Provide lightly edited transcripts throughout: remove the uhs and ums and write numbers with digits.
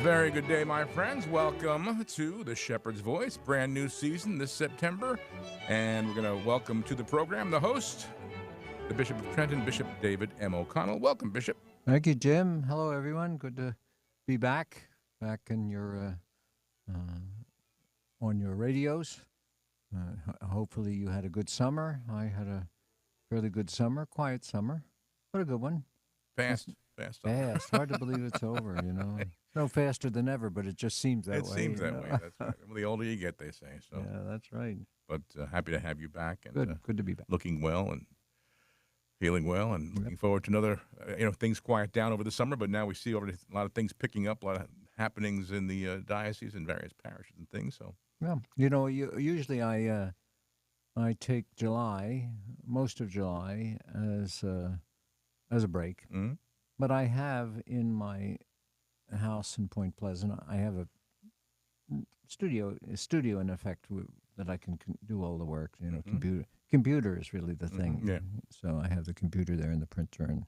Very good day, my friends. Welcome to the Shepherd's Voice, brand new season this September. And we're going to welcome to the program the host, the Bishop of Trenton, Bishop David M. O'Connell. Welcome, Bishop. Thank you, Jim. Hello, everyone. Good to be back in your on your radios. Hopefully, you had a good summer. I had a fairly good summer, quiet summer, but a good one. Fast. Fast. Hard to believe it's over. No faster than ever, but it just seems that way. It seems that way. That's right. Well, the older you get, they say. So. Yeah, that's right. But happy to have you back. And, good to be back. Looking well and feeling well, and looking forward to another. Things quiet down over the summer, but now we see already a lot of things picking up, a lot of happenings in the diocese and various parishes and things. So. Well, usually I take July, most of July, as a break. Mm-hmm. But I have in my house in Point Pleasant, I have a studio in effect that I can do all the work. Computer is really the thing. Mm-hmm. Yeah. So I have the computer there and the printer and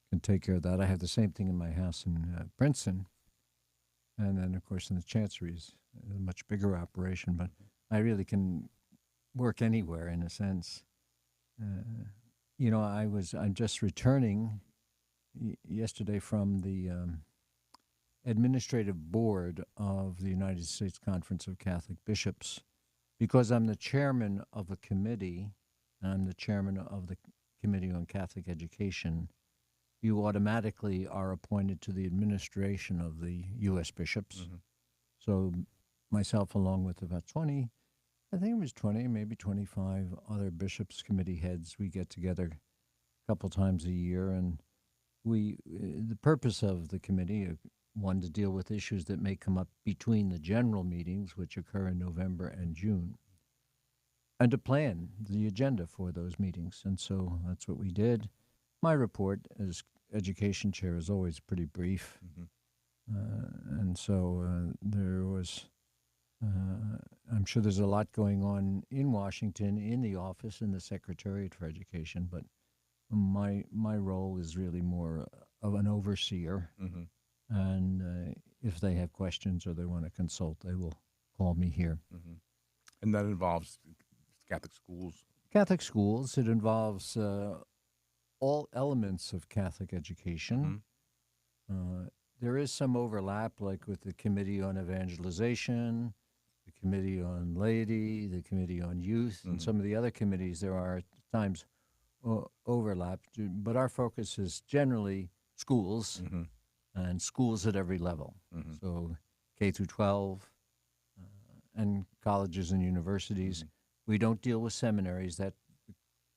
can take care of that. I have the same thing in my house in Princeton. And then, of course, in the Chancery is a much bigger operation. But I really can work anywhere in a sense. I'm just returning yesterday from the administrative board of the United States Conference of Catholic Bishops, because I'm the chairman of a committee, and I'm the chairman of the Committee on Catholic Education. You automatically are appointed to the administration of the U.S. bishops. Mm-hmm. So myself, along with about 20, I think it was 20, maybe 25 other bishops' committee heads, we get together a couple times a year, and the purpose of the committee, one, to deal with issues that may come up between the general meetings, which occur in November and June, and to plan the agenda for those meetings. And so that's what we did. My report as education chair is always pretty brief. Mm-hmm. And so there was, I'm sure there's a lot going on in Washington, in the office, in the Secretariat for Education, but my role is really more of an overseer, Mm-hmm. and if they have questions or they want to consult, they will call me here. Mm-hmm. And that involves Catholic schools. Catholic schools, it involves all elements of Catholic education. Mm-hmm. There is some overlap, like with the Committee on Evangelization, the Committee on Laity, the Committee on Youth, and some of the other committees. There are at times overlap, but our focus is generally schools, Mm-hmm. and schools at every level. Mm-hmm. So K through 12 and colleges and universities. Mm-hmm. We don't deal with seminaries. That the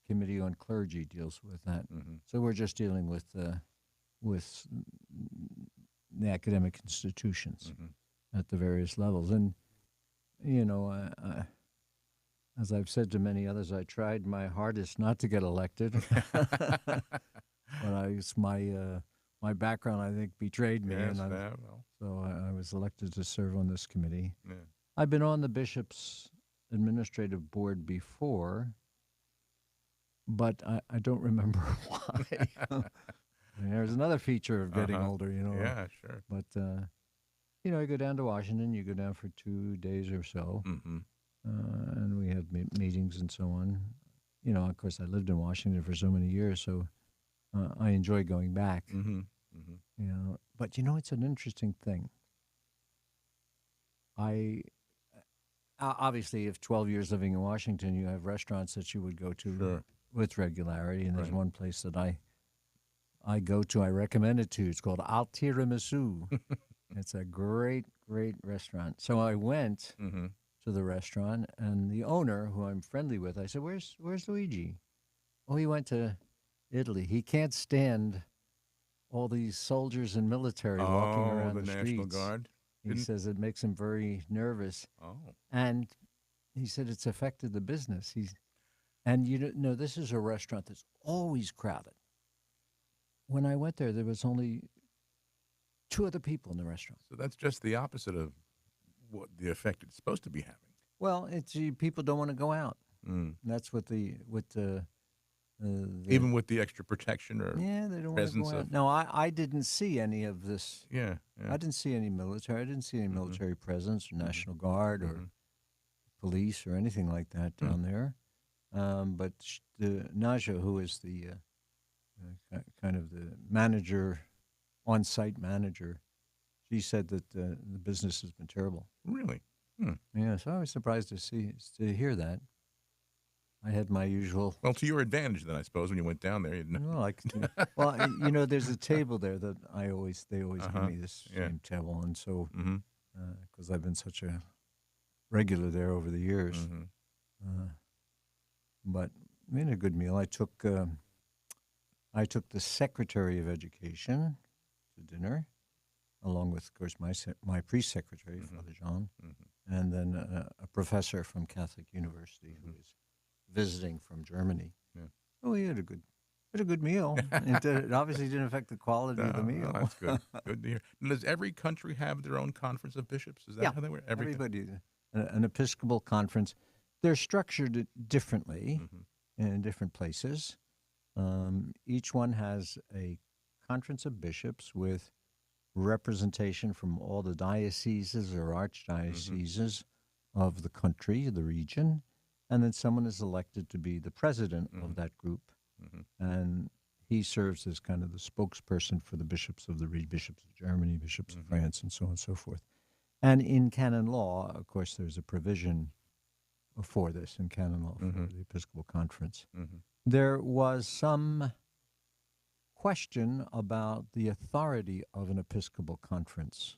Committee on Clergy deals with that. Mm-hmm. So we're just dealing with the academic institutions at the various levels. And, as I've said to many others, I tried my hardest not to get elected. But my background, I think, betrayed me. Yes, And so I was elected to serve on this committee. Yeah. I've been on the bishop's administrative board before, but I don't remember why. There's another feature of getting older, Yeah, sure. But, I go down to Washington. You go down for 2 days or so, Mm-hmm. and we have meetings and so on. Of course, I lived in Washington for so many years, so I enjoy going back. Mm-hmm. Mm-hmm. But, it's an interesting thing. Obviously, if 12 years living in Washington, you have restaurants that you would go to with regularity, and there's one place that I go to, I recommend it to you. It's called Al Tiramisu. It's a great, great restaurant. So I went to the restaurant, and the owner, who I'm friendly with, I said, where's Luigi? Oh, he went to Italy. He can't stand all these soldiers and military walking around the streets. National Guard? He says it makes him very nervous. Oh. And he said it's affected the business. And this is a restaurant that's always crowded. When I went there was only 2 other people in the restaurant. So that's just the opposite of what the effect it's supposed to be having. Well, it's people don't want to go out. Mm. That's what the Even with the extra protection or yeah, they don't want to presence go out. of. No, I didn't see any of this. Yeah, yeah. I didn't see any military. I didn't see any Mm-hmm. military presence or Mm-hmm. National Guard or Mm-hmm. police or anything like that Hmm. down there. But the Naja, who is the kind of the manager, on-site manager, she said that the business has been terrible. Really? Hmm. Yeah, so I was surprised to hear that. I had my usual. Well, to your advantage, then I suppose when you went down there, you know. Well, well, there's a table there that they always give Uh-huh. me this Yeah. same table, and so Mm-hmm. because I've been such a regular there over the years, Mm-hmm. uh, but we had a good meal. I took the Secretary of Education to dinner, along with, of course, my priest secretary, Mm-hmm. Father John, Mm-hmm. and then a professor from Catholic University who was visiting from Germany. Yeah. Oh, we had a good meal. It obviously didn't affect the quality of the Oh, meal. that's good. Good to hear. Now, does every country have their own conference of bishops? Is that Yeah, how they work? Every. everybody, an Episcopal conference. They're structured differently Mm-hmm. in different places. Each one has a conference of bishops with representation from all the dioceses or archdioceses of the country, the region, and then someone is elected to be the president of that group, and he serves as kind of the spokesperson for the bishops of the region, bishops of Germany, bishops of France, and so on and so forth. And in canon law, of course, there's a provision for this in canon law for the Episcopal Conference. Mm-hmm. There was some question about the authority of an Episcopal Conference.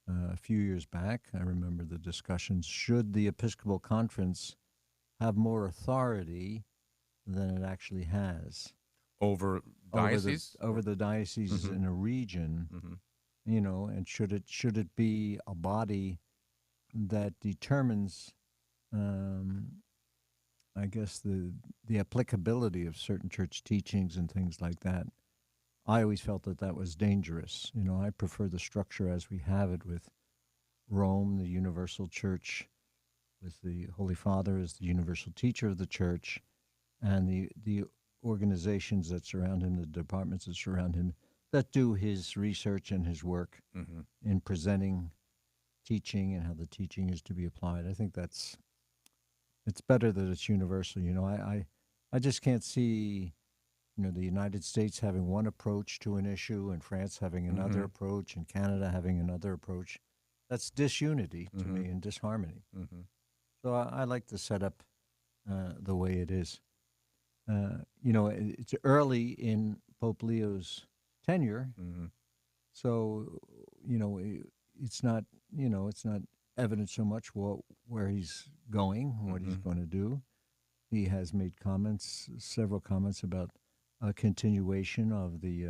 A few years back, I remember the discussions. Should the Episcopal Conference have more authority than it actually has Over diocese? over the dioceses in a region? Mm-hmm. And should it be a body that determines, I guess, the applicability of certain church teachings and things like that? I always felt that was dangerous. I prefer the structure as we have it with Rome, the universal church, with the Holy Father as the universal teacher of the church, and the organizations that surround him, the departments that surround him, that do his research and his work in presenting teaching and how the teaching is to be applied. I think it's better that it's universal. I just can't see the United States having one approach to an issue and France having another approach and Canada having another approach. That's disunity to me and disharmony. Mm-hmm. So I like the setup the way it is. It's early in Pope Leo's tenure, so it's not evident so much where he's going, what he's going to do. He has made several comments about a continuation of the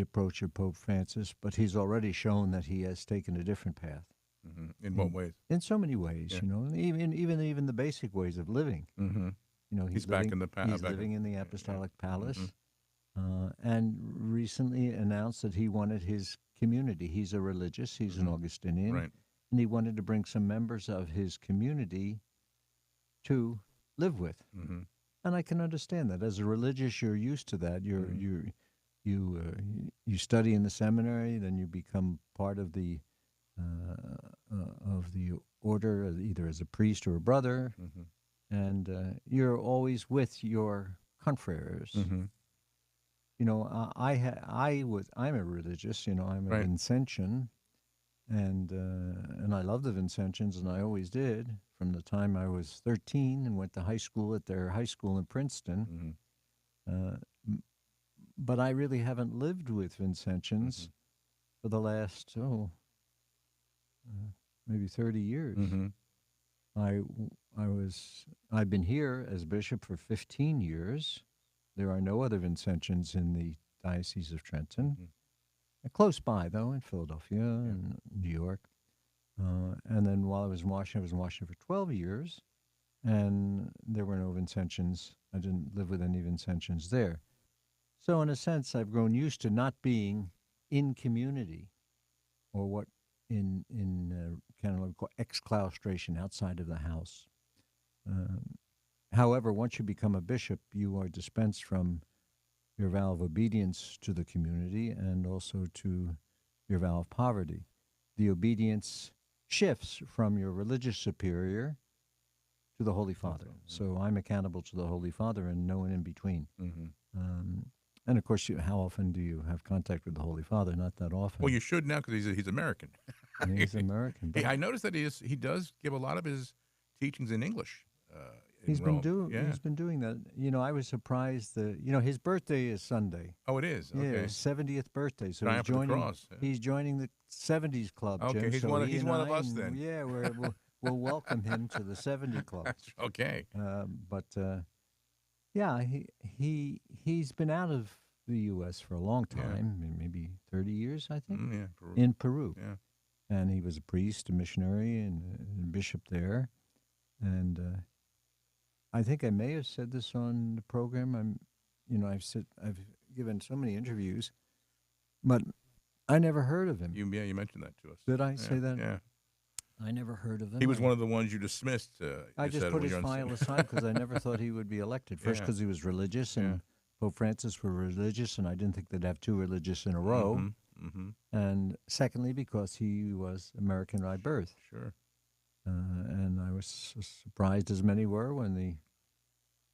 approach of Pope Francis, but he's already shown that he has taken a different path. Mm-hmm. In what ways? In so many ways, even the basic ways of living. Mm-hmm. He's back in the he's living in the apostolic palace, and recently announced that he wanted his community. He's a religious. He's an Augustinian, Right. and he wanted to bring some members of his community to live with. Mm-hmm. And I can understand that. As a religious, you're used to that. You study in the seminary, then you become part of the order, either as a priest or a brother, and you're always with your confreres. Mm-hmm. I'm a religious. I'm a Right. Vincentian, and I love the Vincentians, and I always did from the time I was 13 and went to high school at their high school in Princeton. But I really haven't lived with Vincentians for the last maybe 30 years. Mm-hmm. I've been here as bishop for 15 years. There are no other Vincentians in the Diocese of Trenton. Close by, though, in Philadelphia and New York. And then while I was in Washington for 12 years, and there were no Vincentians. I didn't live with any Vincentians there. So in a sense, I've grown used to not being in community, or what in kind of call exclaustration, outside of the house. However, once you become a bishop, you are dispensed from your vow of obedience to the community and also to your vow of poverty. The obedience shifts from your religious superior to the Holy Father. So I'm accountable to the Holy Father and no one in between. Mm-hmm. Um, and of course, how often do you have contact with the Holy Father? Not that often. Well, you should now because he's American. He's American. But I noticed that he does give a lot of his teachings in English. In he's Rome. He's been doing that. I was surprised that his birthday is Sunday. Oh, it is. Yeah, Okay. his 70th birthday. So Triumph of the Cross. Yeah. He's joining the 70s club. Okay, Jim. he's So he's one of us then. Yeah, we'll welcome him to the 70 club. That's okay. Yeah, he's been out of the U.S. for a long time, maybe 30 years, I think. Peru. In Peru. Yeah. And he was a priest, a missionary, and a bishop there. And I think I may have said this on the program. I've given so many interviews, but I never heard of him. You mentioned that to us. Did I say that? Yeah. I never heard of him. He was one of the ones you dismissed. I just put his file aside because I never thought he would be elected. First, because he was religious, and Pope Francis were religious, and I didn't think they'd have two religious in a row. Mm-hmm. And secondly, because he was American by birth. Sure. And I was surprised, as many were, when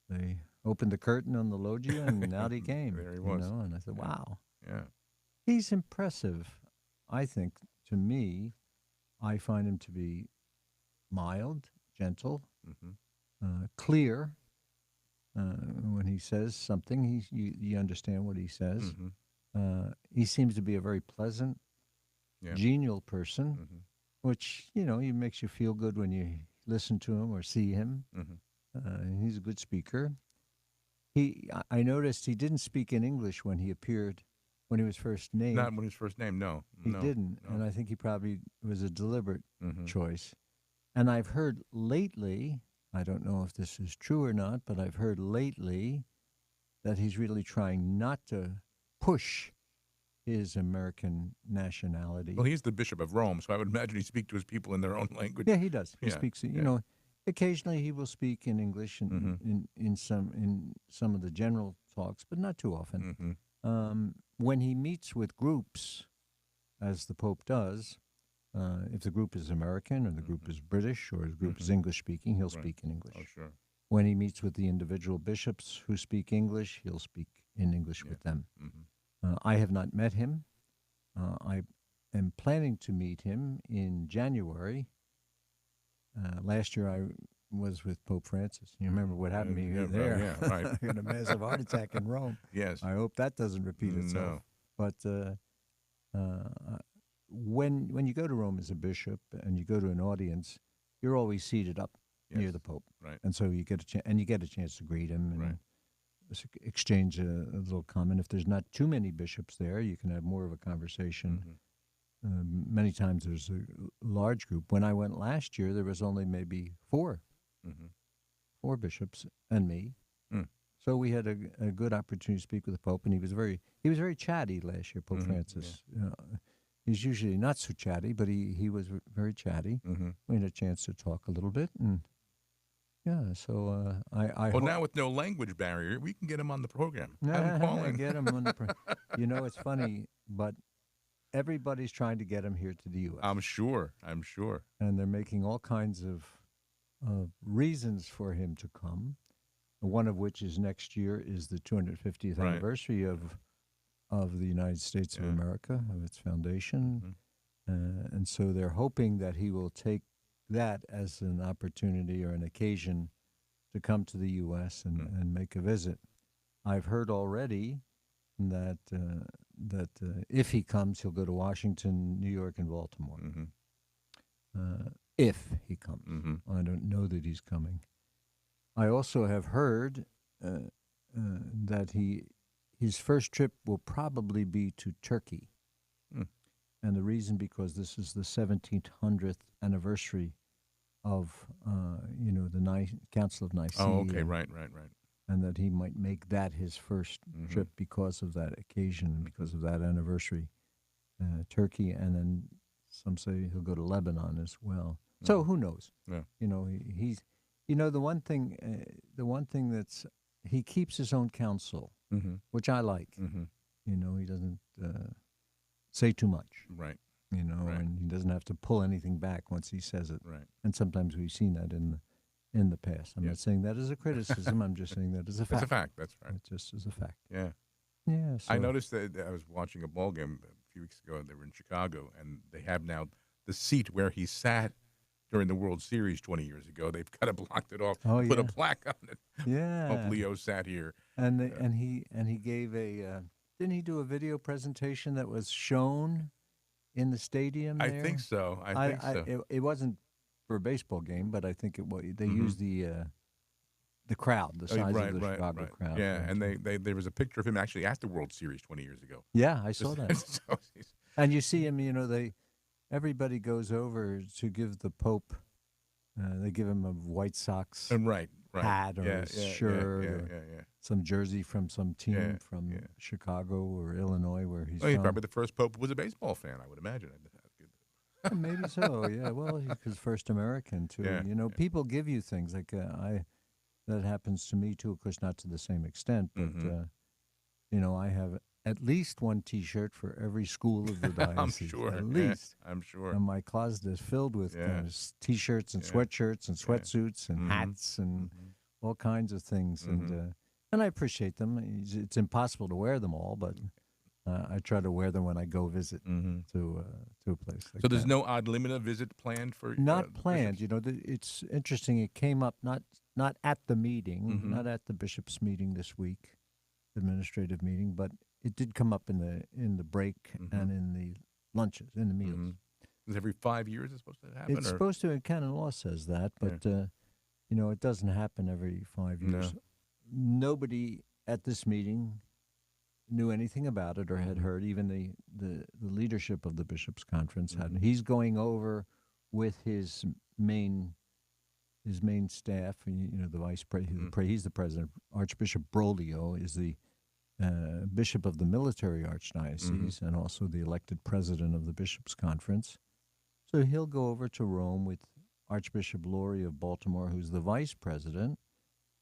they opened the curtain on the loggia, and out he came. There he was. And I said, wow. Yeah. He's impressive, I think, to me. I find him to be mild, gentle, clear. When he says something, you understand what he says. Mm-hmm. He seems to be a very pleasant, genial person, which, he makes you feel good when you listen to him or see him. Mm-hmm. He's a good speaker. I noticed he didn't speak in English when he appeared. When he was first named. Not when he was first named, no. He didn't, and I think he probably was a deliberate Mm-hmm. choice. And I've heard lately, I don't know if this is true or not, but I've heard lately that he's really trying not to push his American nationality. Well, he's the Bishop of Rome, so I would imagine he speaks to his people in their own language. Yeah, he does. He speaks, occasionally he will speak in English in some of the general talks, but not too often. Mm-hmm. When he meets with groups, as the Pope does, if the group is American or the group is British or the group is English-speaking, he'll speak in English. Oh, sure. When he meets with the individual bishops who speak English, he'll speak in English with them. Mm-hmm. I have not met him. I am planning to meet him in January. Last year I was with Pope Francis. You remember what happened to me there? Yeah, right. I had a massive heart attack in Rome. Yes. I hope that doesn't repeat itself. No. But when you go to Rome as a bishop and you go to an audience, you're always seated up near the Pope, right? And so you get a chance to greet him and right. exchange a little comment. If there's not too many bishops there, you can have more of a conversation. Many times there's a large group. When I went last year, there was only maybe four bishops and me. So we had a good opportunity to speak with the Pope, and he was very chatty last year, Pope Francis. Yeah. He's usually not so chatty, but he was very chatty. We had a chance to talk a little bit, and so I well, now with no language barrier, we can get him on the program. Have him call in. Get him on the it's funny, but everybody's trying to get him here to the U.S. I'm sure. And they're making all kinds of reasons for him to come. One of which is next year is the 250th anniversary of the United States of America, of its foundation. And so they're hoping that he will take that as an opportunity or an occasion to come to the U.S. and make a visit. I've heard already that if he comes, he'll go to Washington, New York, and Baltimore. If he comes. I don't know that he's coming. I also have heard that his first trip will probably be to Turkey. And the reason, because this is the 1700th anniversary of, the Council of Nicaea. Oh, okay, right. And that he might make that his first trip because of that occasion, because of that anniversary. Turkey, and then some say he'll go to Lebanon as well. So who knows? Yeah. You know, the one thing that's he keeps his own counsel, Mm-hmm. which I like. Mm-hmm. You know, he doesn't say too much. Right. You know, Right. and he doesn't have to pull anything back once he says it. Right. And sometimes we've seen that in the past. I'm Yeah. not saying that as a criticism. I'm just saying that as a That's a fact. fact. That's right. It just is a fact. Yeah. Yeah. I So noticed that I was watching a ball game a few weeks ago. They were in Chicago, and they have now the seat where he sat during the World Series 20 years ago. They've kind of blocked it off, oh put a yeah, plaque on it. Hope yeah. Leo sat here. And Uh, he gave a didn't he do a video presentation that was shown in the stadium I think there? so. I think so. It wasn't for a baseball game, but I think it was. They Mhm. used the crowd, the size Right, of the right, Chicago right. crowd. Yeah, right, and so- they there was a picture of him actually at the World Series 20 years ago. yeah, I saw that. So he's- And you see him. You know, everybody goes over to give the Pope. They give him a White Sox right, right. hat or Yeah, a yeah, shirt yeah, or yeah, yeah. some jersey from some team Yeah, from yeah. Chicago or Illinois where he's Well, he's from. probably the first pope who was a baseball fan, I would imagine. That's good. Maybe so. Yeah. Well, he was first American too. Yeah, You know, yeah. people give you things like that happens to me too. Of course, not to the same extent, but Mhm. you know, I have at least one T-shirt for every school of the I'm diocese. sure. At Yeah, least. I'm sure. And my closet is filled with Yeah. T-shirts and Yeah. sweatshirts and Yeah. sweatsuits and Mhm. hats and Mhm. all kinds of things. Mhm. And I appreciate them. It's impossible to wear them all, but I try to wear them when I go visit Mhm. to a place like So there's that. no Ad Limina visit planned for Not the planned. bishops? You know, it's interesting. It came up not at the meeting, Mhm. not at the bishop's meeting this week, administrative meeting, but it did come up in the break and in the lunches, in the meals. Mhm. Is every 5 years it's supposed to happen? It's Or? supposed to. Canon law says that, but you know, it doesn't happen every 5 years. No. Nobody at this meeting knew anything about it or had heard. Even the leadership of the bishops' conference hadn't. He's going over with his main staff. You know, the vice president. He's the president. Archbishop Broglio is the bishop of the military archdiocese and also the elected president of the bishops' conference. So he'll go over to Rome with Archbishop Laurie of Baltimore, who's the vice president,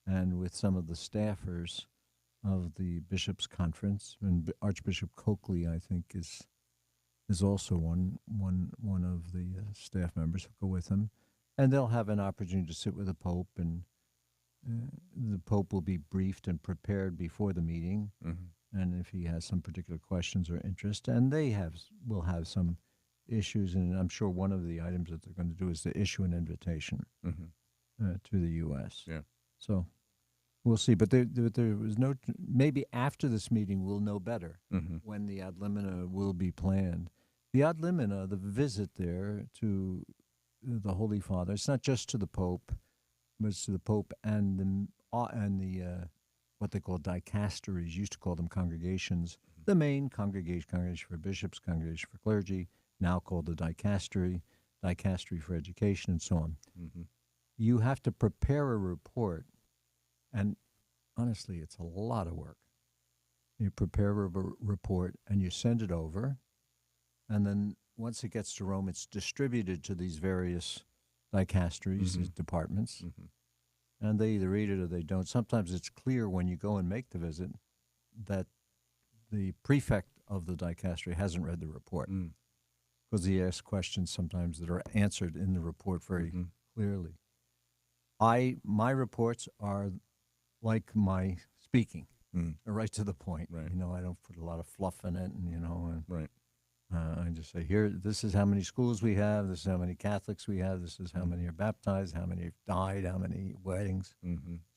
and with some of the staffers of the bishops' conference. And Archbishop Coakley, I think, is also one of the staff members who go with him. And they'll have an opportunity to sit with the Pope, and the Pope will be briefed and prepared before the meeting. And if he has some particular questions or interest, and will have some issues, and I'm sure one of the items that they're going to do is to issue an invitation to the U.S. Yeah. So we'll see. But there was no. Maybe after this meeting, we'll know better when the ad limina will be planned. The ad limina, the visit there to the Holy Father, it's not just to the Pope, but it's to the Pope and the what they call dicasteries. Used to call them congregations. The main congregation for bishops, congregation for clergy, now called the dicastery for education, and so on. You have to prepare a report, and honestly, it's a lot of work. You prepare a report, and you send it over, and then once it gets to Rome, it's distributed to these various dicasteries, these departments, and they either read it or they don't. Sometimes it's clear when you go and make the visit that the prefect of the dicastery hasn't read the report because he asks questions sometimes that are answered in the report very clearly. My reports are like my speaking, right to the point. Right. You know, I don't put a lot of fluff in it, and Right. I just say, here, this is how many schools we have, this is how many Catholics we have, this is how many are baptized, how many have died, how many weddings.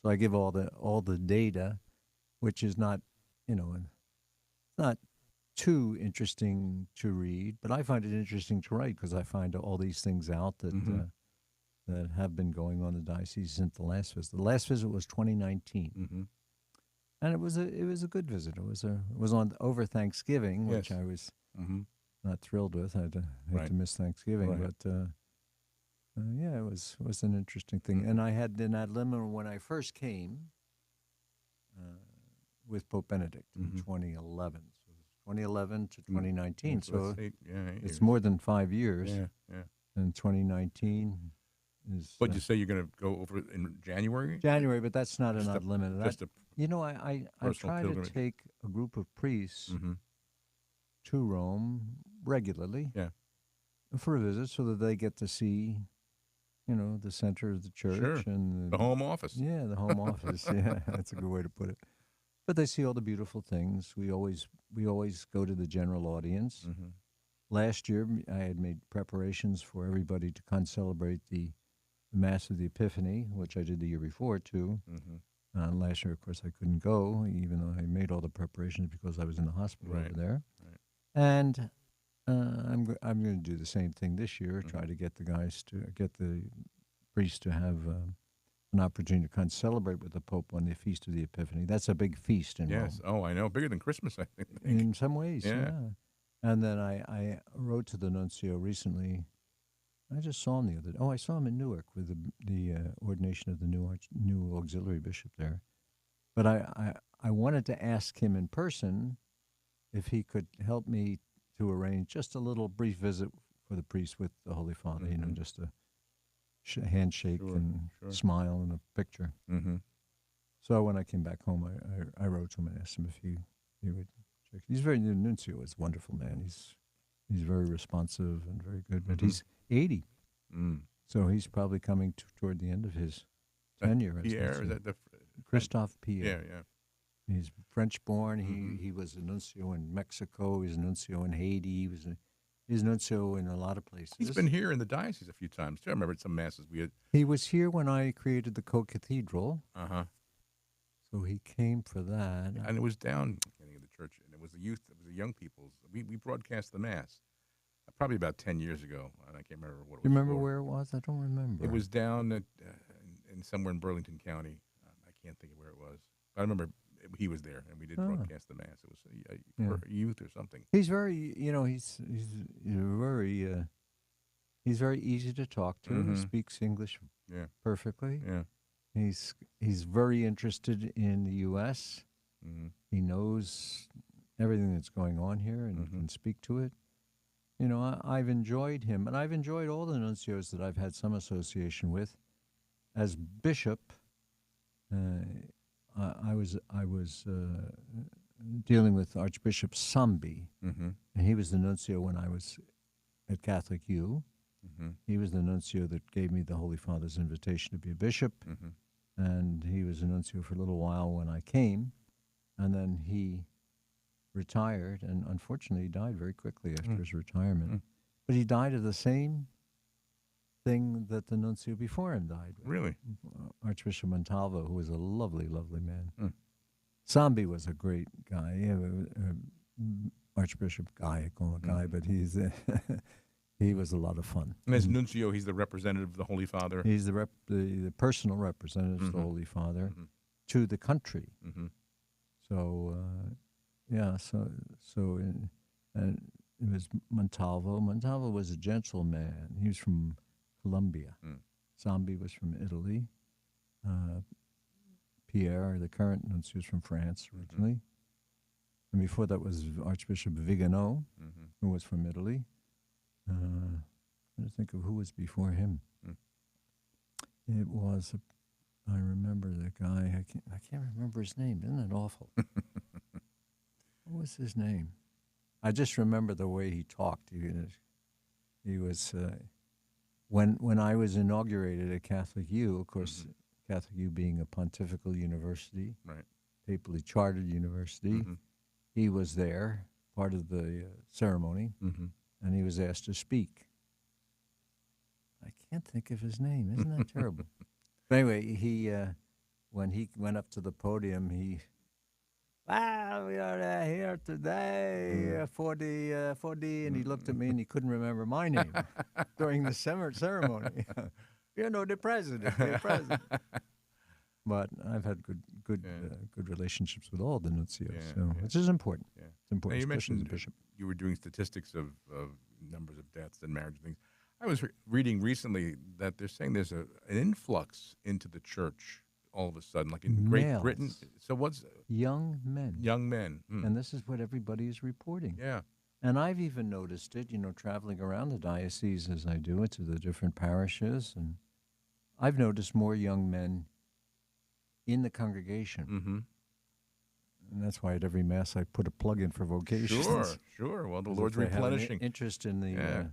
So I give all the data, which is not, not too interesting to read, but I find it interesting to write because I find all these things out that that have been going on in the diocese since the last visit. The last visit was 2019, and it was a good visit. It was on over Thanksgiving, which Yes. I was not thrilled with. I had Right. to miss Thanksgiving, Right. but yeah, it was an interesting thing. And I had an ad limina when I first came with Pope Benedict in 2011. So it was 2011 to 2019. So Let's say, 8 it's years. more than 5 years. Yeah, yeah. In 2019, is But you say you're going to go over it in January? January, but that's not Just an a, unlimited. just a I personal try to pilgrimage. take a group of priests Mm-hmm. to Rome regularly Yeah. for a visit so that they get to see, the center of the church Sure. The home office. yeah, the home office. Yeah, that's a good way to put it. But they see all the beautiful things. We always go to the general audience. Mm-hmm. Last year, I had made preparations for everybody to celebrate the Mass of the Epiphany, which I did the year before too. Mm-hmm. Last year, of course, I couldn't go, even though I made all the preparations because I was in the hospital Right. over there. Right. And I'm going to do the same thing this year. Mm-hmm. Try to get the priests to have an opportunity to celebrate with the Pope on the Feast of the Epiphany. That's a big feast in Yes. Rome. Oh, I know. Bigger than Christmas, I think. In some ways, Yeah. yeah. And then I wrote to the nuncio recently. I just saw him the other day. Oh, I saw him in Newark with the ordination of the new auxiliary bishop there. But I wanted to ask him in person if he could help me to arrange just a little brief visit for the priest with the Holy Father, Mm-hmm. just a handshake Sure, and sure. smile and a picture. Mm-hmm. So when I came back home, I wrote to him and asked him if he would check. The nuncio is a wonderful man. He's very responsive and very good, but Mm-hmm. he's 80. Mm. So he's probably coming toward the end of his tenure as Pierre, is nuncio. that the Christophe Pierre. Yeah, yeah. He's French-born. Mhm. He was a nuncio in Mexico. He was a nuncio in Haiti. He's a nuncio in a lot of places. He's been here in the diocese a few times too. I remember at some masses we had. He was here when I created the co-cathedral, Uh-huh. so he came for that. And it was down in the church, and it was the youth, it was the young people's. We broadcast the mass probably about 10 years ago, and I can't remember what it was. Do you remember for. where it was? I don't remember. It was down at, in somewhere in Burlington County. I can't think of where it was. I remember he was there, and we did broadcast the mass. It was for youth or something. He's very, he's very easy to talk to. Mhm. He speaks English Yeah, perfectly. yeah. He's very interested in the U.S. Mm-hmm. He knows everything that's going on here and can speak to it. I've enjoyed him, and I've enjoyed all the nuncios that I've had some association with. As bishop, I was dealing with Archbishop Sambi, Mm-hmm. and he was the nuncio when I was at Catholic U. Mm-hmm. He was the nuncio that gave me the Holy Father's invitation to be a bishop, Mm-hmm. and he was a nuncio for a little while when I came, and then he retired, and unfortunately he died very quickly after his retirement. Mm. But he died of the same thing that the nuncio before him died with. Really? Archbishop Montalvo, who was a lovely, lovely man. Mm. Sambi was a great guy. Archbishop guy, I call him a guy, but he was a lot of fun. And as nuncio, he's the representative of the Holy Father. He's the personal representative of the Holy Father to the country. Mm-hmm. So, and it was Montalvo. Montalvo was a gentleman. He was from Colombia. Mm. Sambi was from Italy. Pierre, the current nuncio, was from France originally. And before that was Archbishop Vigano, who was from Italy. I'm trying to think of who was before him. Mm. It was, I remember the guy, I can't remember his name. Isn't that awful? What was his name? I just remember the way he talked. He was when I was inaugurated at Catholic U, of course, Catholic U being a pontifical university, Right. papally chartered university, he was there, part of the ceremony, and he was asked to speak. I can't think of his name. Isn't that terrible? But anyway, when he went up to the podium, we are here today for the, and he looked at me and he couldn't remember my name during the ceremony. The president. But I've had good relationships with all the nuncios, which is important. Yeah. It's important, Now, you especially as a mentioned bishop. you were doing statistics of numbers of deaths and marriage things. I was reading recently that they're saying there's an influx into the church all of a sudden, like in Great Males. Britain. So what's Young men. young men? Mm. And this is what everybody is reporting. Yeah. And I've even noticed it, traveling around the diocese as I do it to the different parishes and I've noticed more young men in the congregation. Mm-hmm. And that's why at every Mass I put a plug in for vocations. Sure, sure. Well, the 'Cause Lord's if they have an replenishing. interest Yeah.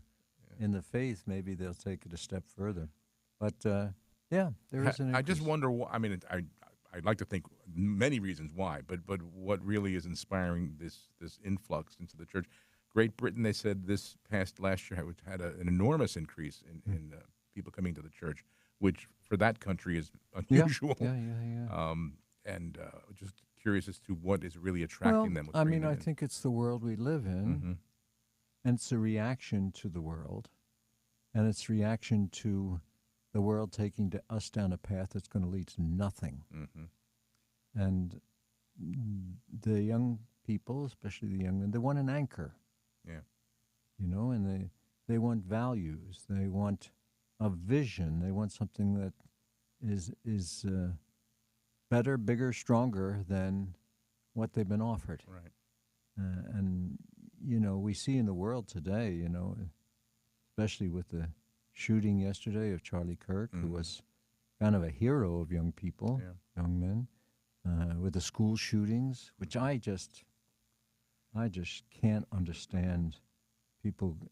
in the faith, maybe they'll take it a step further. But yeah, there is an I just increase. wonder. I mean, I'd like to think many reasons why, but what really is inspiring this influx into the church? Great Britain, they said this past last year had an enormous increase in people coming to the church, which for that country is Yeah, unusual. yeah. And just curious as to what is really attracting Well, them. What's I bringing mean, them I in. think it's the world we live in, Mm-hmm. and it's a reaction to the world, and it's reaction to the world taking us down a path that's going to lead to nothing. Mm-hmm. And the young people, especially the young men, they want an anchor, Yeah. and they want values. They want a vision. They want something that is better, bigger, stronger than what they've been offered. Right. And we see in the world today, especially with the shooting yesterday of Charlie Kirk, who Mhm. was kind of a hero of young people, Yeah. young men, with the school shootings, which I just can't understand people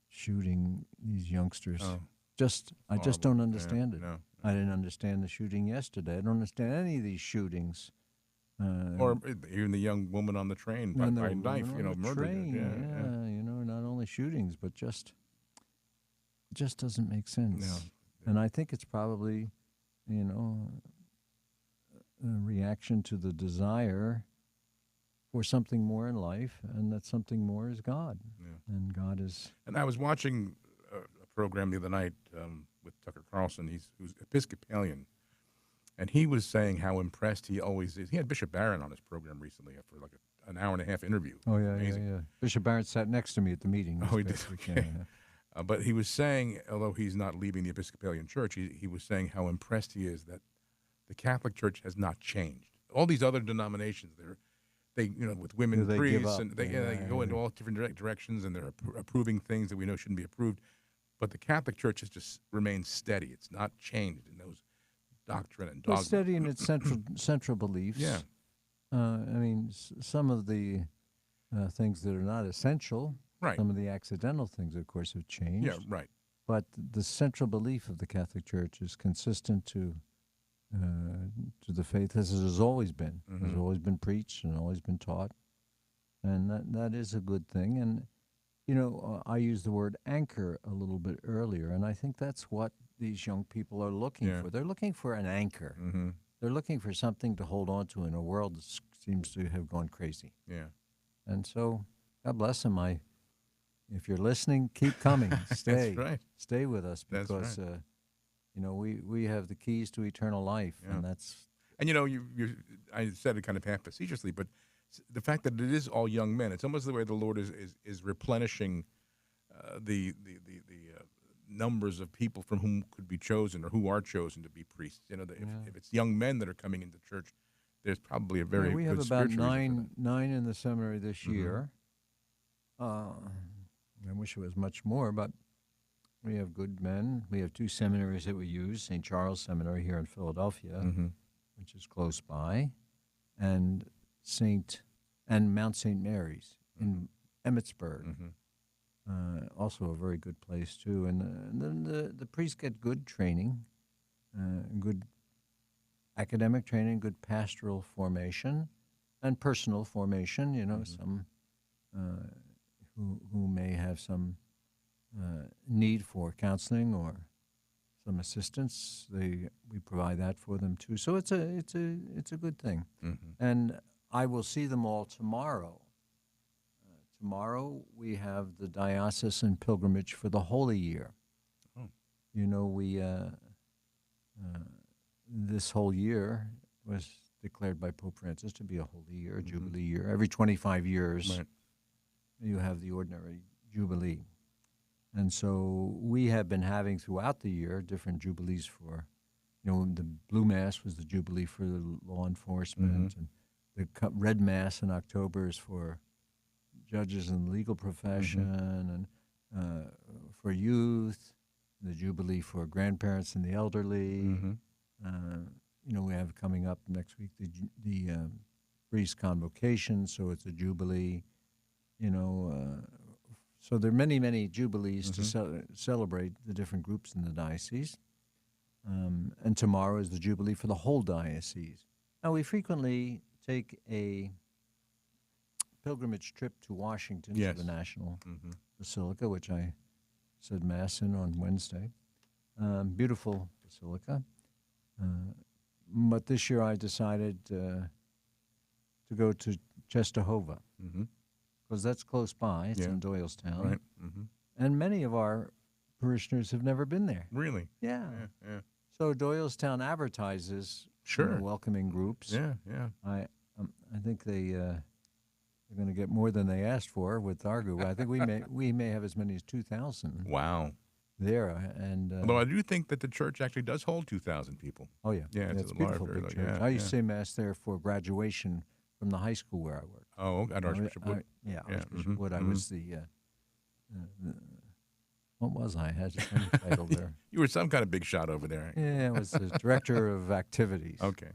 shooting these youngsters. Oh, I just horrible. don't Yeah, understand it. no. I didn't understand the shooting yesterday. I don't understand any of these shootings. Or even the young woman on the train and the by woman knife, on the murdered. train, Yeah. not only shootings, but just doesn't make No. sense. And I think it's probably, a reaction to the desire for something more in life, and that something more is God. Yeah. And God is. And I was watching a program the other night with Tucker Carlson. Who's Episcopalian, and he was saying how impressed he always is. He had Bishop Barron on his program recently for like an hour and a half interview. Oh, yeah, Amazing. yeah. Bishop Barrett sat next to me at the meeting. Oh, he did? past weekend, Okay. yeah. But he was saying, although he's not leaving the Episcopalian Church, he was saying how impressed he is that the Catholic Church has not changed. All these other denominations, with women They give priests, up. and they go into all different directions, and they're approving things that we know shouldn't be approved. But the Catholic Church has just remained steady. It's not changed in those doctrine and dogma. It's steady in its central beliefs. Yeah. I mean, some of the things that are not essential, Right. some of the accidental things, of course, have changed. Yeah, right. But the central belief of the Catholic Church is consistent to the faith as it has always been. Mm-hmm. Has always been preached and always been taught, and that is a good thing. And I used the word anchor a little bit earlier, and I think that's what these young people are looking Yeah. for. They're looking for an anchor. Mm-hmm. They're looking for something to hold on to in a world that seems to have gone crazy. Yeah. And so, God bless them. If you're listening, keep coming. Stay. That's right. Stay with us That's because right. we have the keys to eternal life, Yeah. and that's. And I said it kind of half facetiously, but the fact that it is all young men, it's almost the way the Lord is replenishing the numbers of people from whom could be chosen or who are chosen to be priests. If it's young men that are coming into church, there's probably a very we good have about spiritual reason for that. nine in the seminary this Mhm. year. I wish it was much more, but we have good men. We have two seminaries that we use: St. Charles Seminary here in Philadelphia, Mhm. which is close by, and Mount St. Mary's in Emmitsburg. Mhm. Also a very good place too. And then the priests get good training, good academic training, good pastoral formation, and personal formation. Some who may have some need for counseling or some assistance. We provide that for them too. So it's a good thing. Mhm. And I will see them all tomorrow. Tomorrow we have the diocesan pilgrimage for the Holy Year. Oh. We this whole year was declared by Pope Francis to be a holy year, a jubilee year. Every 25 years, Right. you have the ordinary jubilee. And so we have been having throughout the year different jubilees for, the Blue Mass was the jubilee for the law enforcement, and the Red Mass in October is for judges in the legal profession, and for youth, the Jubilee for grandparents and the elderly. Mm-hmm. We have coming up next week the priest convocation, so it's a Jubilee. So there are many, many Jubilees to celebrate the different groups in the diocese. And tomorrow is the Jubilee for the whole diocese. Now, we frequently take a pilgrimage trip to Washington to the National Basilica, which I said Mass in on Wednesday. Beautiful basilica. But this year I decided to go to Czestochowa because that's close by. It's in Doylestown. Right. And many of our parishioners have never been there. Really? Yeah. Yeah. So Doylestown advertises welcoming groups. Yeah. I think they're going to get more than they asked for with our group. I think we may have as many as 2,000. Wow. There and although I do think that the church actually does hold 2,000 people. Oh yeah, it's a beautiful big church. Yeah, I used to say Mass there for graduation from the high school where I worked. Oh, at Archbishop Wood. Archbishop Wood. I was the what was I? I had some title there. You were some kind of big shot over there. Yeah, I was the director of activities. Okay,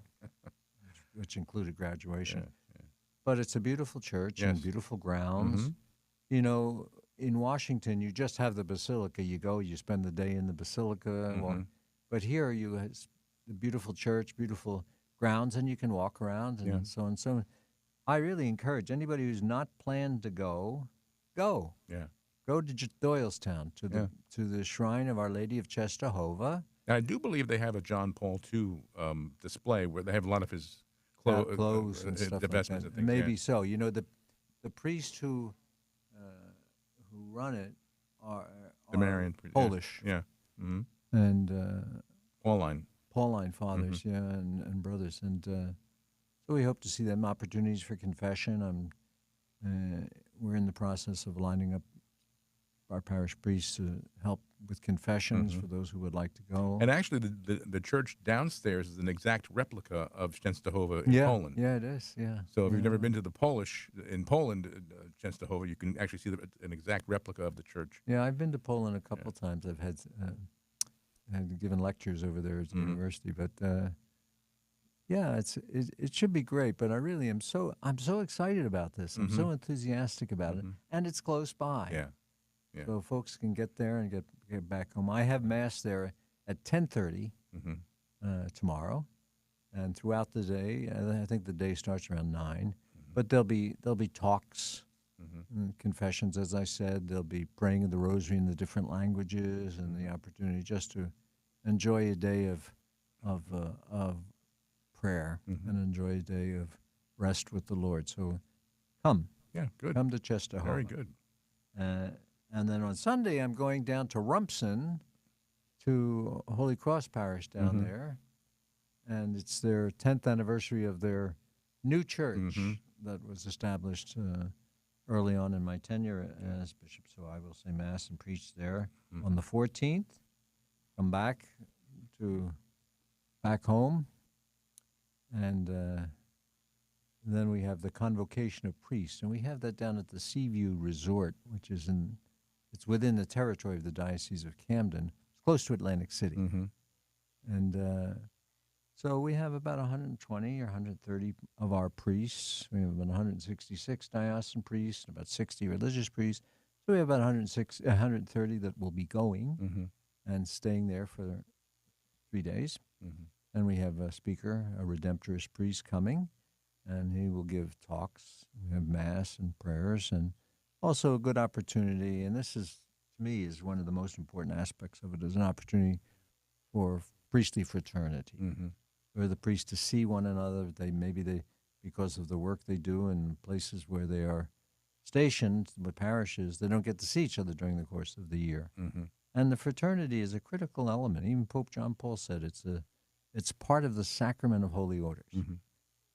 which included graduation. Yeah. But it's a beautiful church and beautiful grounds. In Washington, you just have the basilica. You go, you spend the day in the basilica. But here you have the beautiful church, beautiful grounds, and you can walk around and so on. So I really encourage anybody who's not planned to go. Yeah. Go to Doylestown, to the Shrine of Our Lady of Czestochowa. I do believe they have a John Paul II display where they have a lot of his clothes and stuff like that. And things. Maybe so. The priests who run it are the Marian Polish. Yeah. And Pauline fathers, and brothers. And so we hope to see them opportunities for confession. We're in the process of lining up our parish priests to help with confessions for those who would like to go. And actually, the church downstairs is an exact replica of Częstochowa in Poland. Yeah, it is, yeah. So if you've never been to in Poland, Częstochowa, you can actually see an exact replica of the church. Yeah, I've been to Poland a couple of times. I've had given lectures over there at the university, but it should be great. But I'm so excited about this. I'm so enthusiastic about it, and it's close by. Yeah. So folks can get there and get back home. I have Mass there at 10:30 tomorrow, and throughout the day. I think the day starts around 9. But there'll be talks, and confessions, as I said. There'll be praying of the Rosary in the different languages, and the opportunity just to enjoy a day of prayer and enjoy a day of rest with the Lord. So come. Yeah, good. Come to Czestochowa. Very good. And then on Sunday, I'm going down to Rumson to Holy Cross Parish down there. And it's their 10th anniversary of their new church that was established early on in my tenure as bishop. So I will say Mass and preach there on the 14th. Come back home. And then we have the Convocation of Priests. And we have that down at the Seaview Resort, which is it's within the territory of the Diocese of Camden. It's close to Atlantic City. And so we have about 120 or 130 of our priests. We have about 166 diocesan priests, about 60 religious priests. So we have about 130 that will be going and staying there for 3 days. And we have a speaker, a Redemptorist priest coming, and he will give talks. We have Mass and prayers, and also a good opportunity. And this is, to me, is one of the most important aspects of it, is an opportunity for priestly fraternity, for the priests to see one another. Maybe because of the work they do in places where they are stationed with parishes, they don't get to see each other during the course of the year. And the fraternity is a critical element. Even Pope John Paul said it's part of the sacrament of holy orders.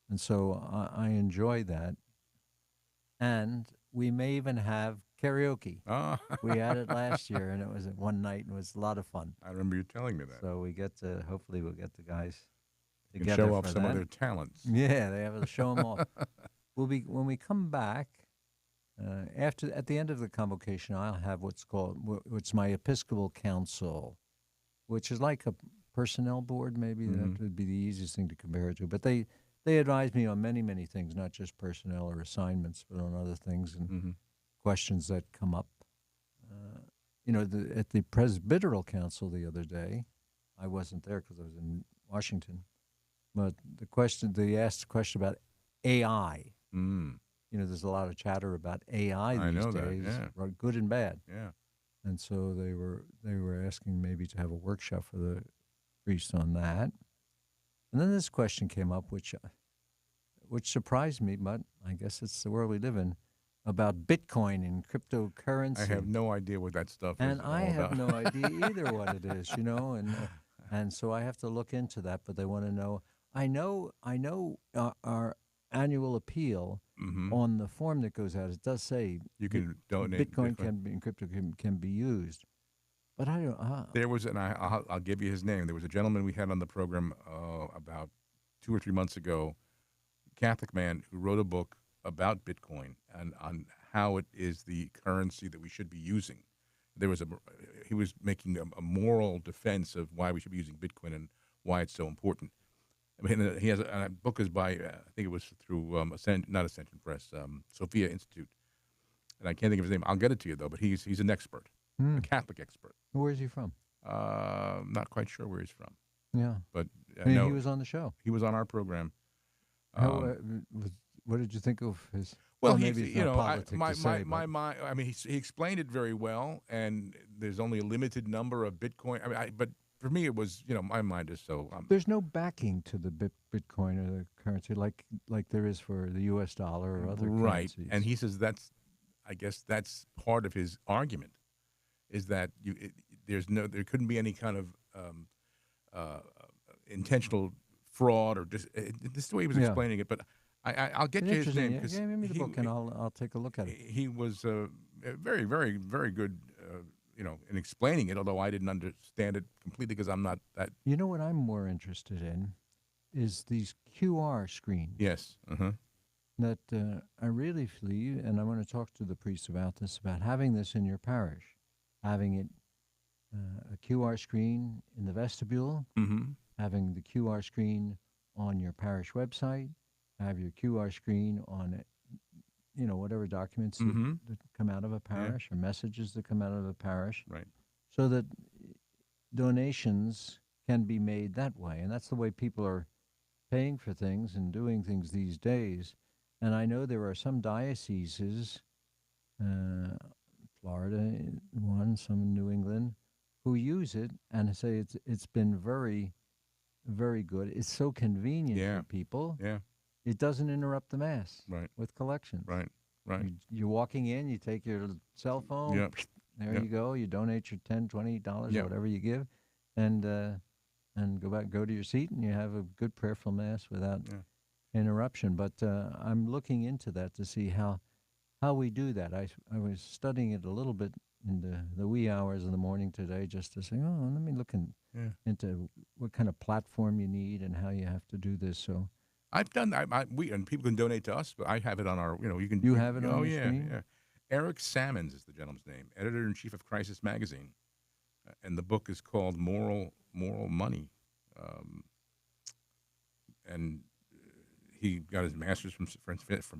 And so I enjoy that. And we may even have karaoke. We had it last year, and it was one night, and it was a lot of fun. I remember you telling me that. So hopefully we'll get the guys You together can show off for some that. of their talents. Yeah, they have to show them off. When we come back, at the end of the convocation, I'll have what's my Episcopal Council which is like a personnel board. Maybe Mm-hmm. that would be the easiest thing to compare it to. But they advise me on many things, not just personnel or assignments, but on other things and Mm-hmm. questions that come up. At the Presbyteral Council the other day, I wasn't there because I was in Washington. But they asked a question about AI. Mm. There's a lot of chatter about AI I these know that. days, Yeah. good and bad. Yeah. And so they were asking maybe to have a workshop for the priests on that. And then this question came up, which surprised me, but I guess it's the world we live in, about Bitcoin and I have cryptocurrency. no idea what that stuff is And I all have about. no idea either what it is, and so I have to look into that. But they want to know. I know our annual appeal Mm-hmm. on the form that goes out. It does say You can donate Bitcoin Bitcoin. can be and crypto can be used, but I don't. There was, and I'll give you his name. There was a gentleman we had on the program about 2 or 3 months ago, Catholic man who wrote a book about Bitcoin and on how it is the currency that we should be using. He was making a moral defense of why we should be using Bitcoin and why it's so important. I mean, he has a book is by I think it was through not Ascension Press, Sophia Institute, and I can't think of his name. I'll get it to you though. But he's an expert, a Catholic expert. Where is he from? Not quite sure where he's from, Yeah, but I mean, he no, was on the show. he was on our program. How what did you think of his? Well, Maybe it's not politic to say, but I mean, he explained it very well, and there's only a limited number of Bitcoin. I mean, but for me, it was, my mind is so. there's no backing to the Bitcoin or the currency like there is for the U.S. dollar or other Right, currencies. and he says I guess that's part of his argument, is that there couldn't be any kind of intentional fraud or this is the way he was Yeah. explaining it. But I'll get It's you his interesting. name Yeah, because give me the book and I'll take a look at it. he was very, very, very good, in explaining it. Although I didn't understand it completely because I'm not that. You know what I'm more interested in is these QR screens. Yes. That I really feel, and I want to talk to the priests about this, about having this in your parish, having it a QR screen in the vestibule, Mm-hmm. having the QR screen on your parish website, have your QR screen on it, whatever documents Mm-hmm. that come out of a parish or messages that come out of a parish, Right. so that donations can be made that way. And that's the way people are paying for things and doing things these days. And I know there are some dioceses, Florida, one, some in New England, who use it and say it's been very, very good. It's so convenient Yeah. for people. Yeah. It doesn't interrupt the mass Right. with collections. Right. Right. You're walking in, you take your cell phone, Yep. there Yep. you go. You donate your $10, $20 Yep. or whatever you give, and go to your seat, and you have a good prayerful mass without interruption. But I'm looking into that to see how we do that. I was studying it a little bit in the wee hours of the morning today, just to say, let me look into what kind of platform you need and how you have to do this. So I've done. And people can donate to us, but I have it on our. You can. You have it on Oh your yeah, screen? yeah. Eric Sammons is the gentleman's name, editor in chief of Crisis Magazine, and the book is called Moral Money, and he got his master's from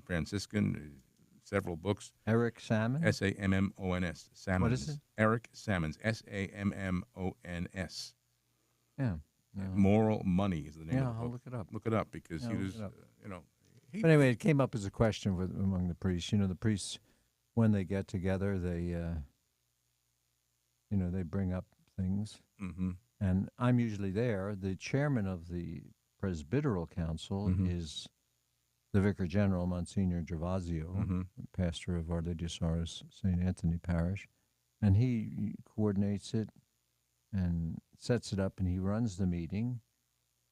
Franciscan, several books. Eric Salmon? Sammons. Sammons. What is it? Eric Sammons. Sammons. Yeah. Moral Money is the name of the book. I'll look it up. Look it up because Yeah, he I'll look was, it up. he, But anyway, it came up as a question among the priests. The priests, when they get together, they bring up things. mm-hmm. And I'm usually there. The chairman of the Presbyteral Council Mhm. is the Vicar General, Monsignor Gervasio, Mm-hmm. pastor of Our Lady of Sorrows, St. Anthony Parish. And he coordinates it and sets it up, and he runs the meeting.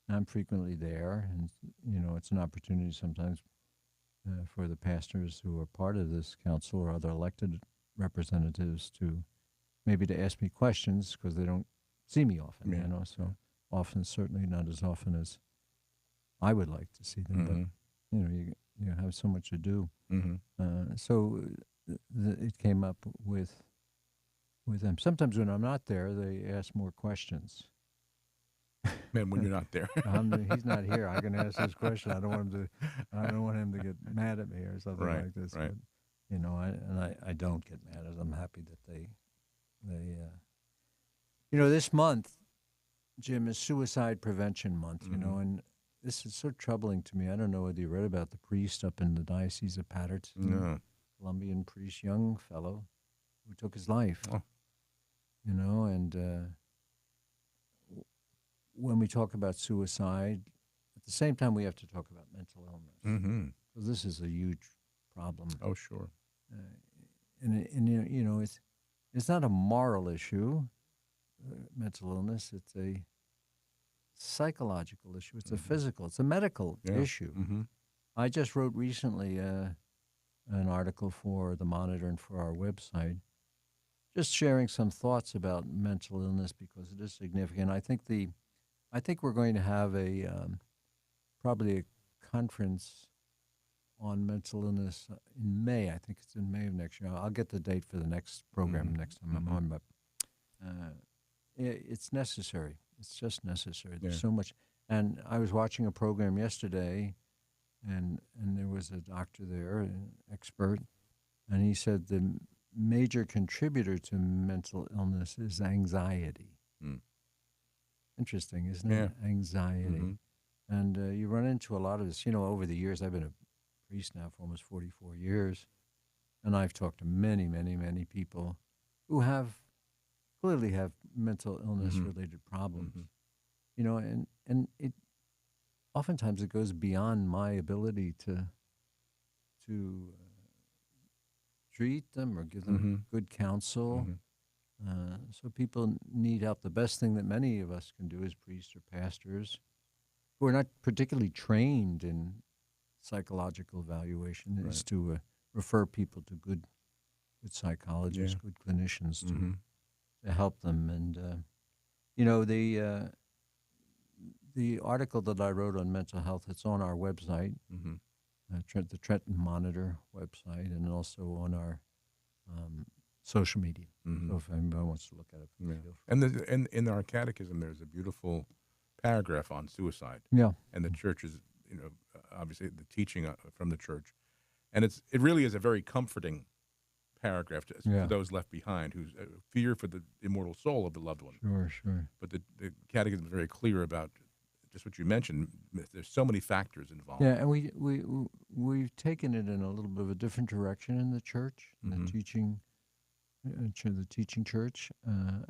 I'm frequently there, and, it's an opportunity sometimes for the pastors who are part of this council or other elected representatives to ask me questions because they don't see me often, Yeah. so often, certainly not as often as I would like to see them, Mm-hmm. but, you have so much to do. Mm-hmm. So it came up with with them. Sometimes when I'm not there, they ask more questions. Man, when you're not there. He's not here. I can ask this question. I don't want him to get mad at me or something Right, like this. right. But I don't get mad at them. I'm happy that they. This month, Jim, is Suicide Prevention Month. And this is so troubling to me. I don't know whether you read about the priest up in the Diocese of Patterson, No. Colombian priest, young fellow, who took his life. Oh. And when we talk about suicide, at the same time we have to talk about mental illness. Mm-hmm. Because this is a huge problem. Oh, sure. And it's not a moral issue, mental illness. It's a psychological issue. It's a physical. It's a medical issue. Mm-hmm. I just wrote recently an article for the Monitor and for our website, just sharing some thoughts about mental illness because it is significant. I think we're going to have probably a conference on mental illness in May. I think it's in May of next year. I'll get the date for the next program next time I'm on, but it's necessary. It's just necessary. There's so much. And I was watching a program yesterday, and there was a doctor there, an expert, and he said the major contributor to mental illness is anxiety. Interesting, isn't it? Anxiety. And you run into a lot of this. Over the years, I've been a priest now for almost 44 years, and I've talked to many, many, many people who clearly have mental illness-related problems. And it oftentimes it goes beyond my ability to treat them or give them good counsel. So people need help. The best thing that many of us can do as priests or pastors who are not particularly trained in psychological evaluation is to refer people to good psychologists, good clinicians to help them. And, the article that I wrote on mental health, it's on our website, the Trenton Monitor website, and also on our social media. So if anybody wants to look at it, feel free. And in our catechism, there's a beautiful paragraph on suicide. Yeah. And the church is, obviously the teaching from the church. And it really is a very comforting paragraph to those left behind who fear for the immortal soul of the loved one. Sure. But the catechism is very clear about just what you mentioned. There's so many factors involved. Yeah, and we've taken it in a little bit of a different direction in the church, in the teaching church,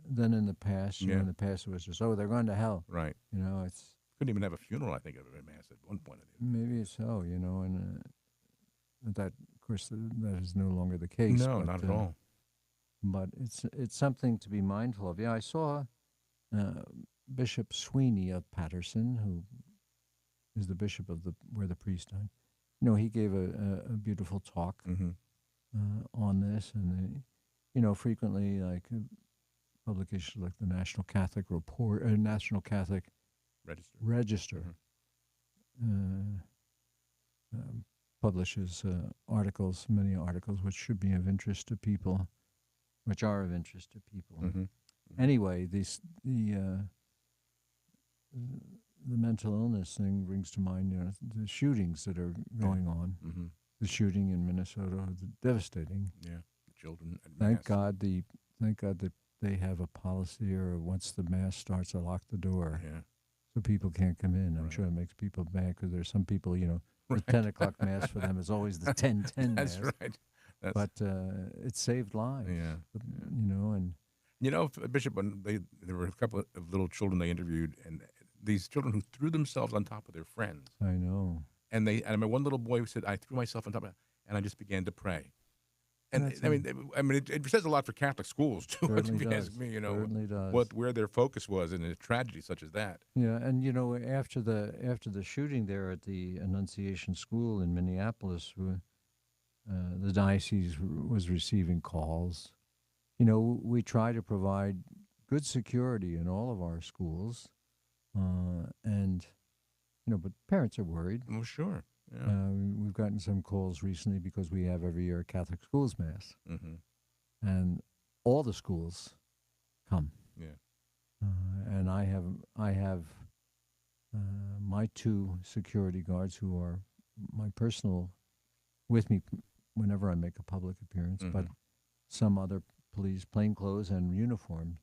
than in the past. In the past it was just, they're going to hell. Right. It's couldn't even have a funeral, I think, of a mass at one point. Maybe so, and that, of course, that is no longer the case. No, not at all. But it's something to be mindful of. Yeah, I saw Bishop Sweeney of Patterson, who is the bishop of where the priest died. He gave a beautiful talk on this, and frequently, like publications like the National Catholic Report, National Catholic Register publishes many articles which should be of interest to people, which are of interest to people. Anyway, the mental illness thing brings to mind, the shootings that are going on. The shooting in Minnesota, devastating. Yeah, the children. Thank God that they have a policy, or once the mass starts, they lock the door. Yeah. So people can't come in. I'm sure it makes people mad because there's some people, the 10 o'clock mass for them is always the 10:10 mass. That's right. But it saved lives. Yeah. And Bishop, there were a couple of little children they interviewed, and these children who threw themselves on top of their friends. I know. And I remember one little boy who said, "I threw myself on top of it, and I just began to pray." And it says a lot for Catholic schools too. If you ask me, Certainly does. where their focus was in a tragedy such as that. Yeah, and after the shooting there at the Annunciation School in Minneapolis, the diocese was receiving calls. We try to provide good security in all of our schools, and but parents are worried. Well, sure. Yeah. We've gotten some calls recently because we have every year a Catholic schools mass, and all the schools come. Yeah. And I have my two security guards who are my personal with me whenever I make a public appearance, but some other police, plainclothes and uniformed,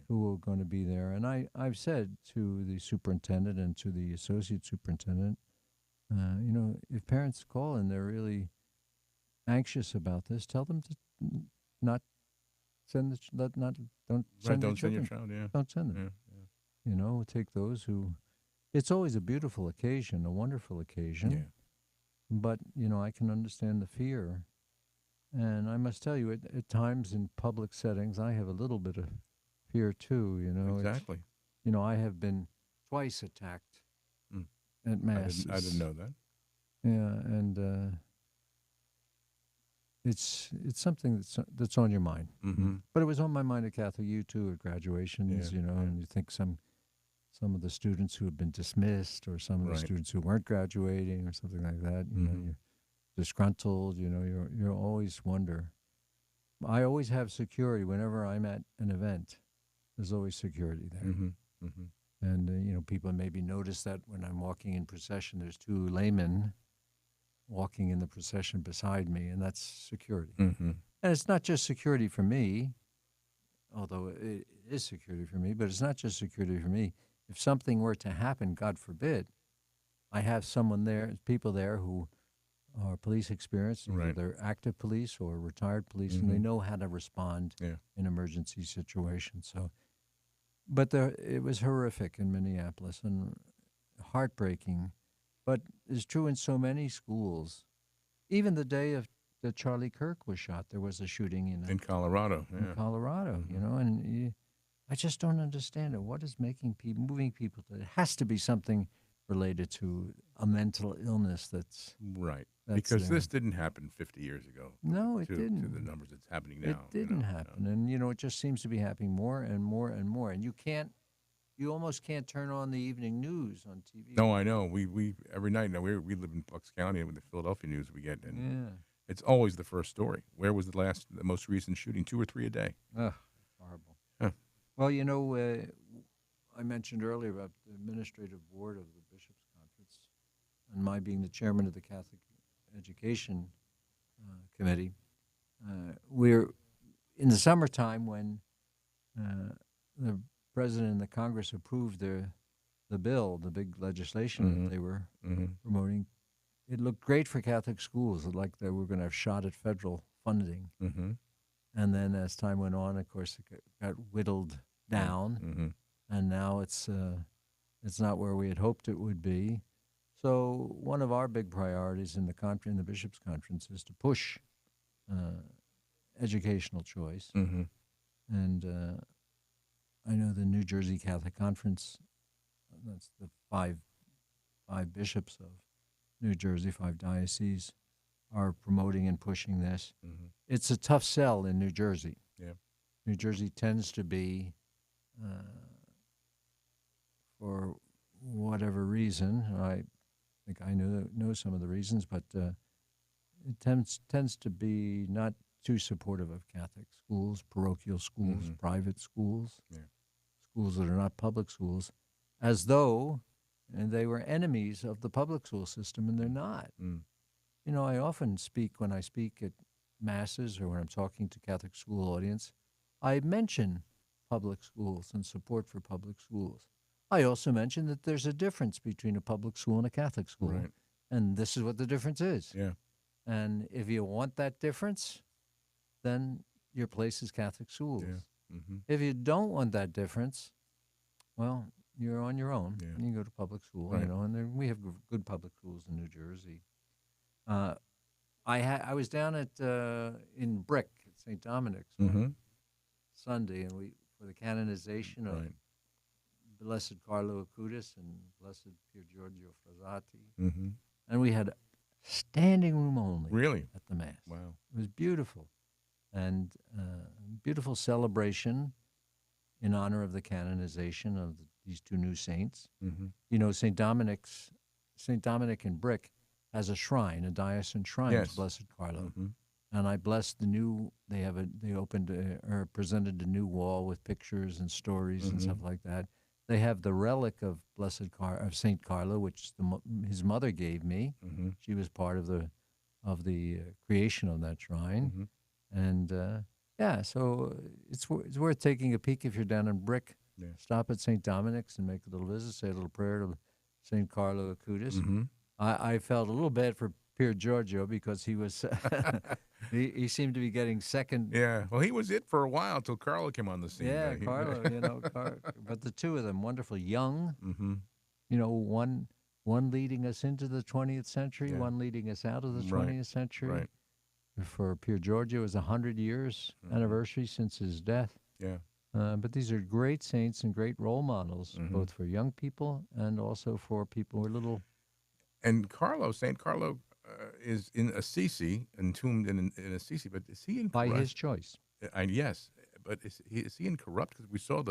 who are going to be there. And I've said to the superintendent and to the associate superintendent, if parents call and they're really anxious about this, tell them to not send the ch- let not don't Right. send their Don't send your children. child. Yeah. Don't send Yeah. them. Take those who. It's always a beautiful occasion, a wonderful occasion. Yeah. But I can understand the fear, and I must tell you, at times in public settings, I have a little bit of fear too. Exactly. I have been twice attacked Mm. at masses. I didn't know that. Yeah, and it's something that's on your mind. Mm-hmm. But it was on my mind at Catholic U too, at graduations. Yeah, yeah. And you think some of the students who have been dismissed, or some of the Right. students who weren't graduating, or something like that. You're disgruntled. You always wonder. I always have security whenever I'm at an event. There's always security there. Mm-hmm. Mm-hmm. And, people maybe notice that when I'm walking in procession, there's two laymen walking in the procession beside me, and that's security. Mm-hmm. And it's not just security for me, although it is security for me, but it's not just security for me. If something were to happen, God forbid, I have people there who are police experienced, either Right. they're active police or retired police, and they know how to respond Yeah. in emergency situations. So, but it was horrific in Minneapolis and heartbreaking, but it's true in so many schools. Even the day that Charlie Kirk was shot, there was a shooting In Colorado. in Yeah. Colorado. And I just don't understand it. What is moving people to? It has to be something related to a mental illness that's Right. That's Because there. this didn't happen 50 years ago. No, it to didn't. To the numbers that's happening now. It didn't happen, and it just seems to be happening more and more and more. And you almost can't turn on the evening news on TV. No, I know. We every night now we live in Bucks County, and with the Philadelphia news we get, and Yeah. it's always the first story. Where was the most recent shooting? 2 or 3 a day. Ugh, horrible. Huh. Well, I mentioned earlier about the administrative board of the Bishops' Conference, and my being the chairman of the Catholic Education Committee. We're in the summertime when the president and the Congress approved the bill, the big legislation that they were promoting. It looked great for Catholic schools, like they were going to have shot at federal funding. Mm-hmm. And then as time went on, of course, it got whittled down, Mm-hmm. and now it's not where we had hoped it would be. So one of our big priorities in the Bishops' Conference is to push educational choice. Mm-hmm. And I know the New Jersey Catholic Conference, that's the five bishops of New Jersey, 5 dioceses, are promoting and pushing this. Mm-hmm. It's a tough sell in New Jersey. Yeah. New Jersey tends to be, for whatever reason, I think I know some of the reasons, but it tends to be not too supportive of Catholic schools, parochial schools, private schools, schools that are not public schools, as though they were enemies of the public school system, and they're not. Mm. I often speak, when I speak at masses or when I'm talking to Catholic school audience, I mention public schools and support for public schools. I also mention that there's a difference between a public school and a Catholic school, Right. and this is what the difference is. Yeah. And if you want that difference, then your place is Catholic schools. Yeah. Mm-hmm. If you don't want that difference, well, you're on your own. Yeah. You can go to public school, Right. and we have good public schools in New Jersey. I was down at in Brick at St. Dominic's on Sunday, and for the canonization of Right. Blessed Carlo Acutis and Blessed Pier Giorgio Frassati, Mm-hmm. and we had standing room only Really? at the Mass. Wow. It was beautiful, and beautiful celebration in honor of the canonization of these two new saints. Mm-hmm. St. Dominic in Brick has a shrine, a diocesan shrine Yes. to Blessed Carlo. Mm-hmm. and I blessed the new. They opened or presented a new wall with pictures and stories and stuff like that. They have the relic of of Saint Carlo, which his mother gave me. Mm-hmm. She was part of the creation of that shrine, Mm-hmm. and yeah, so it's worth taking a peek if you're down in Brick. Yeah. Stop at St. Dominic's and make a little visit, say a little prayer to St. Carlo Acutis. Mm-hmm. I felt a little bad for Pier Giorgio because he was he seemed to be getting second. Yeah. Well, he was it for a while until Carlo came on the scene. Yeah, Carlo, but the two of them, wonderful, young. Mm-hmm. One leading us into the 20th century, Yeah. one leading us out of the Right. 20th century. Right. For Pier Giorgio, it was 100 years anniversary since his death. Yeah. But these are great saints and great role models, both for young people and also for people who are little. And Saint Carlo, is in Assisi, entombed in Assisi. But is he By incorrupt? his choice. Yes, but is he incorrupt? Because we saw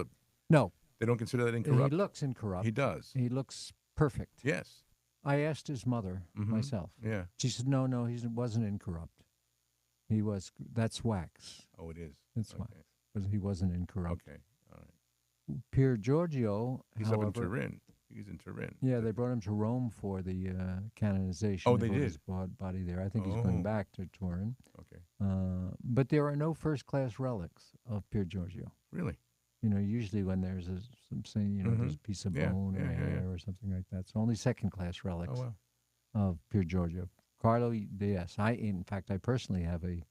No, they don't consider that he incorrupt. looks incorrupt. He does. He looks perfect. Yes. I asked his mother myself. Yeah. She said, no, he wasn't incorrupt. That's wax. Oh, it is. It's Okay. wax. But he wasn't incorrupt. Okay. All right. Pier Giorgio, He's however, up in Turin. He's in Turin. yeah, they brought him to Rome for the canonization. Oh, they brought did? his body there. I think he's going Oh. back to Turin. Okay. But there are no first-class relics of Pier Giorgio. Really? Usually when there's there's a piece of Yeah, bone or yeah, yeah, hair yeah. or something like that. So only second-class relics Oh, wow. of Pier Giorgio. Carlo, yes. In fact, I personally have a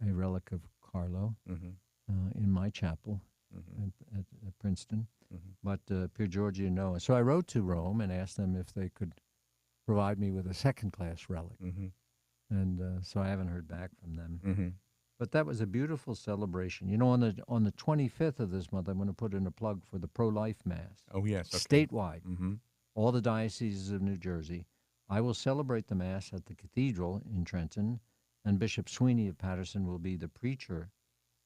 relic of Carlo Mm-hmm. in my chapel Mm-hmm. at Princeton. Mm-hmm. But Pier Giorgio, no. So I wrote to Rome and asked them if they could provide me with a second-class relic. Mm-hmm. And so I haven't heard back from them. Mm-hmm. But that was a beautiful celebration. On the 25th of this month, I'm going to put in a plug for the pro-life mass. Oh, yes. Okay. Statewide, Mm-hmm. all the dioceses of New Jersey. I will celebrate the mass at the cathedral in Trenton, and Bishop Sweeney of Patterson will be the preacher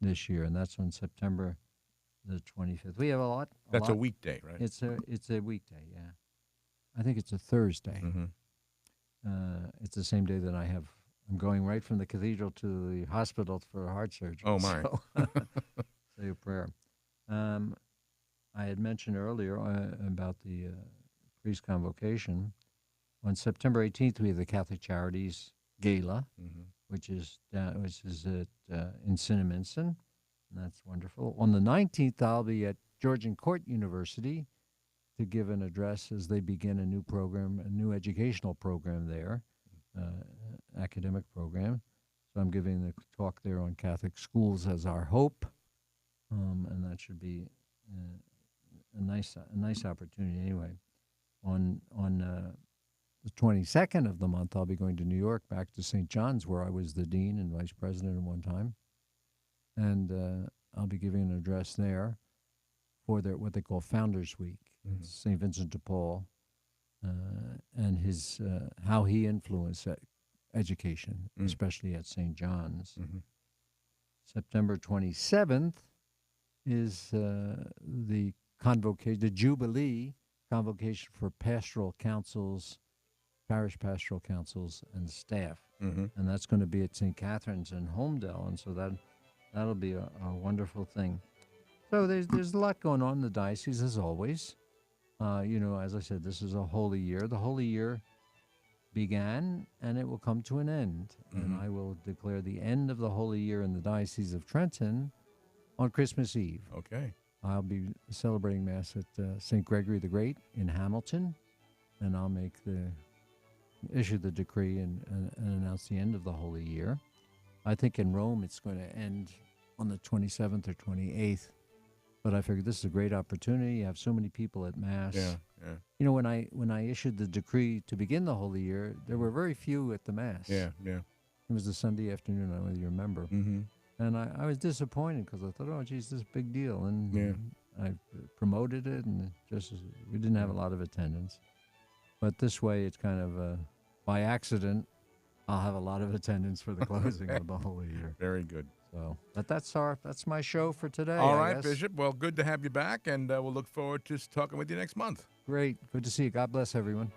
this year, and that's on September the 25th. We have a lot. That's a weekday, right? It's a weekday, yeah. I think it's a Thursday. Mm-hmm. It's the same day that I'm going right from the cathedral to the hospital for heart surgery. Oh, my. So, say a prayer. I had mentioned earlier about the priest convocation. On September 18th, we have the Catholic Charities Gala, Mm-hmm. which is in Cinnaminson. And that's wonderful. On the 19th, I'll be at Georgian Court University to give an address as they begin a new program, a new educational program there, academic program. So I'm giving the talk there on Catholic schools as our hope, and that should be a nice opportunity. Anyway, on the 22nd of the month, I'll be going to New York, back to St. John's, where I was the dean and vice president at one time. And I'll be giving an address there for what they call Founders Week. Mm-hmm. St. Vincent de Paul and his how he influenced education, especially at St. John's. Mm-hmm. September 27th is the Jubilee convocation for pastoral councils, parish pastoral councils, and staff. Mm-hmm. And that's going to be at St. Catherine's in Homedale, and so that'll be a wonderful thing. So there's a lot going on in the diocese, as always. As I said, this is a holy year. The holy year began, and it will come to an end. Mm-hmm. And I will declare the end of the holy year in the Diocese of Trenton on Christmas Eve. Okay. I'll be celebrating Mass at St. Gregory the Great in Hamilton, and I'll issue the decree and announce the end of the holy year. I think in Rome it's going to end on the 27th or 28th. But I figured this is a great opportunity. You have so many people at Mass. Yeah, yeah. When I issued the decree to begin the Holy Year, there were very few at the Mass. Yeah, yeah. It was a Sunday afternoon, I don't know whether you remember. Mm-hmm. And I was disappointed because I thought, oh, geez, this is a big deal. And Yeah. I promoted it, and we didn't have a lot of attendance. But this way, it's kind of by accident, I'll have a lot of attendance for the closing of the Holy Year. Very good. So, but that's my show for today. All I right, guess. Bishop. Well, good to have you back, and we'll look forward to talking with you next month. Great. Good to see you. God bless everyone.